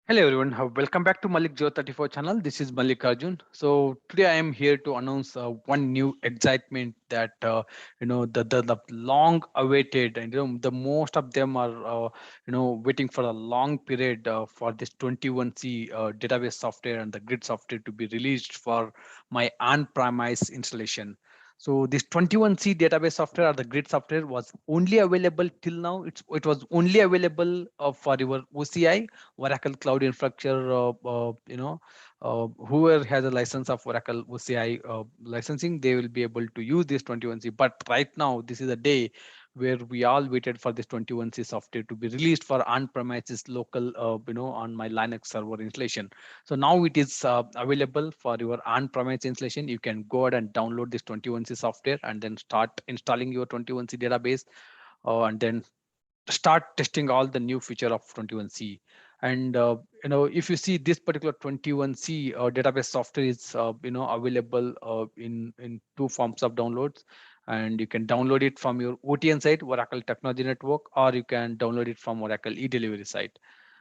Hello everyone, welcome back to Malik Joe 34 channel. This is Malik Arjun. So today I am here to announce one new excitement that the long awaited, and the most of them are waiting for a long period for this 21C database software and the grid software to be released for my on-premise installation. So this 21C database software or the grid software was only available till now. It was only available for your OCI Oracle Cloud Infrastructure. Whoever has a license of Oracle OCI licensing, they will be able to use this 21C. But right now, this is a day where we all waited for this 21C software to be released for on-premises local, on my Linux server installation. So now it is available for your on-premise installation. You can go ahead and download this 21C software and then start installing your 21C database, and then start testing all the new feature of 21C. And if you see this particular 21C database software is available in two forms of downloads, and you can download it from your OTN site, Oracle Technology Network, or you can download it from Oracle eDelivery site.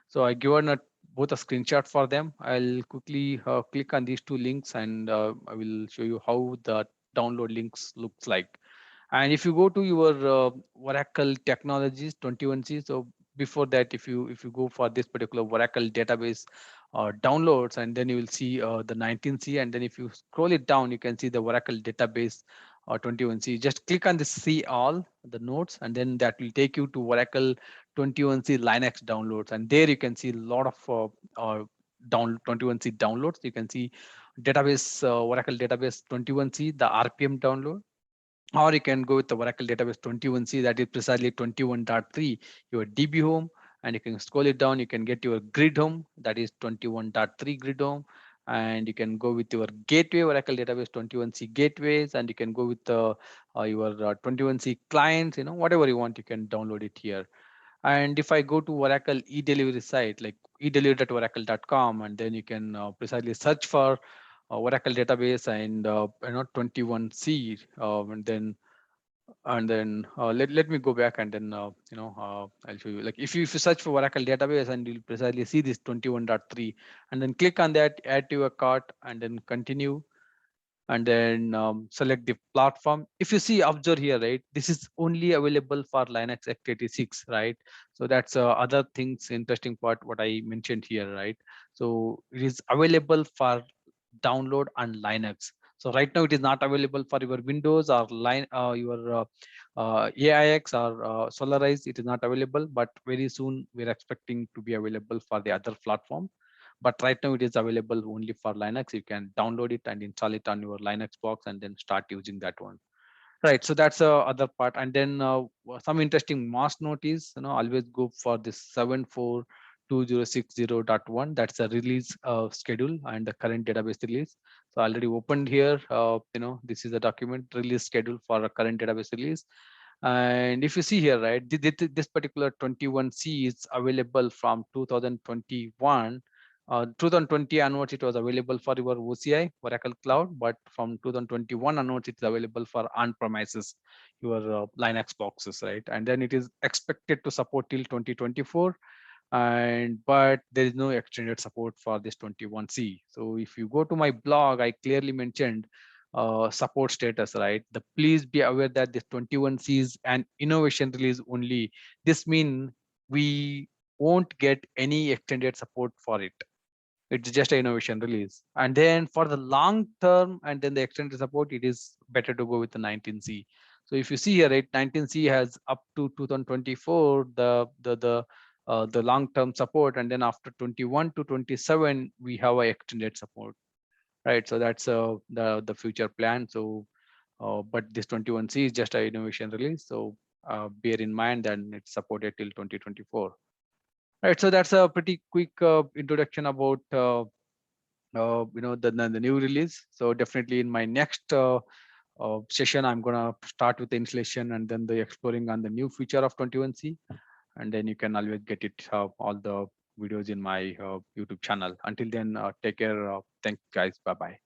So I given both a screenshot for them. I'll quickly click on these two links, and I will show you how the download links looks like. And if you go to your Oracle Technologies 21C, so before that, if you go for this particular Oracle database downloads, and then you will see the 19C, and then if you scroll it down, you can see the Oracle database 21C. Just click on the see all the nodes, and then that will take you to Oracle 21C Linux downloads, and there you can see a lot of 21C downloads. You can see database Oracle database 21C, the RPM download, or you can go with the Oracle database 21C, that is precisely 21.3, your DB home, and you can scroll it down. You can get your grid home, that is 21.3 grid home, and you can go with your gateway, Oracle database 21C gateways, and you can go with your 21C clients, whatever you want, you can download it here. And if I go to Oracle e-delivery site, like edelivery.oracle.com, and then you can precisely search for Oracle database and 21C, let me go back, and then I'll show you. Like if you search for Oracle database, and you'll precisely see this 21.3, and then click on that, add to your cart, and then continue, and then select the platform. If you see, observe here, right, this is only available for Linux x86, right? So that's other things interesting part what I mentioned here, right? So it is available for download on Linux. So right now it is not available for your Windows or your AIX or Solarize. It is not available, but very soon we're expecting to be available for the other platform. But right now it is available only for Linux. You can download it and install it on your Linux box, and then start using that one. Right. So that's other part. And then some interesting mass note is, always go for this 742060.1. That's a release schedule and the current database release. So already opened here. This is a document release schedule for a current database release. And if you see here, right, this particular 21C is available from 2021. 2020 onwards, it was available for your OCI, Oracle Cloud, but from 2021 onwards, it's available for on-premises, your Linux boxes, right? And then it is expected to support till 2024, but there is no extended support for this 21C. So if you go to my blog, I clearly mentioned support status, right? Please be aware that this 21C is an innovation release only. This means we won't get any extended support for it. It's just an innovation release. And then for the long term and then the extended support, it is better to go with the 19C. So if you see here, right, 19C has up to 2024 the long term support, and then after 21 to 27 we have a extended support, right? So that's the future plan. So but this 21C is just an innovation release, so bear in mind that it's supported till 2024. Right, so that's a pretty quick introduction about the new release. So definitely in my next session, I'm gonna start with the installation and then the exploring on the new feature of 21C, and then you can always get it all the videos in my YouTube channel. Until then, take care. Thanks, guys. Bye bye.